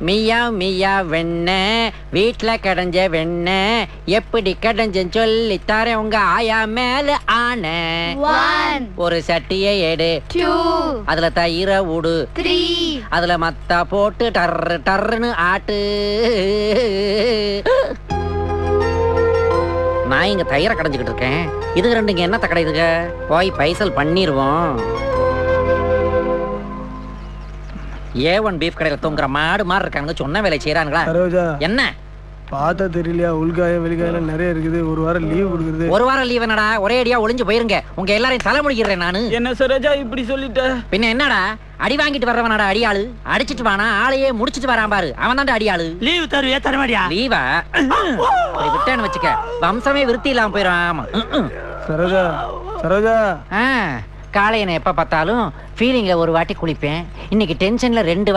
மியா மியா வெண்ண வீட்டுல கடைஞ்ச வெண்ண எப்படி கடைஞ்சன்னு சொல்லி தரேன் உங்க ஆயா மேல ஆன. ஒரு சட்டியை எடு, அதுல தயிர ஊடு, அதுல மத்தா போட்டு டர்ரு டர்ருன்னு ஆட்டு. நான் இங்க தயிர கடைஞ்சுக்கிட்டு இருக்கேன், இதுக்கு ரெண்டுங்க என்னத்த கடையுதுங்க? போய் பைசல் பண்ணிருவோம். A1 பீஃப் கடையில தூங்குற மாடு மாதிரி இருக்கானுங்க, சொன்ன வேலை செய்யறானுங்களா? என்ன பார்த்தா தெரியலையா? உள்காயம் வெளிகாயம் நிறைய இருக்குது. ஒரு வாரம் லீவ் கொடுக்குறது. ஒரு வாரம் லீவ் என்னடா? ஒரே அடியா ஒளிஞ்சு போயிருங்க. உங்க எல்லாரையும் தலை முடிக்கிறேன் நானு. என்ன சரோஜா இப்படி சொல்லிட்ட? பின்ன என்னடா, அடி வாங்கிட்டு வர்றவனடா அடியாளு. அடிச்சிட்டு வானா ஆளையே முடிச்சிட்டு வரான் பாரு, அவன் தான்டா அடியாளு. லீவ் தருவியா தரமாடியா? லீவா விட்டேன்னு வச்சுக்க, வம்சமே விருத்தி இல்லாம போயிடும். ஆமா சரோஜா சரோஜா. காலையின எப்ப பார்த்தாலும் ஃபீலிங்ல ஒரு வாட்டி குளிப்பேன். இன்னைக்கு டென்ஷன்ல 2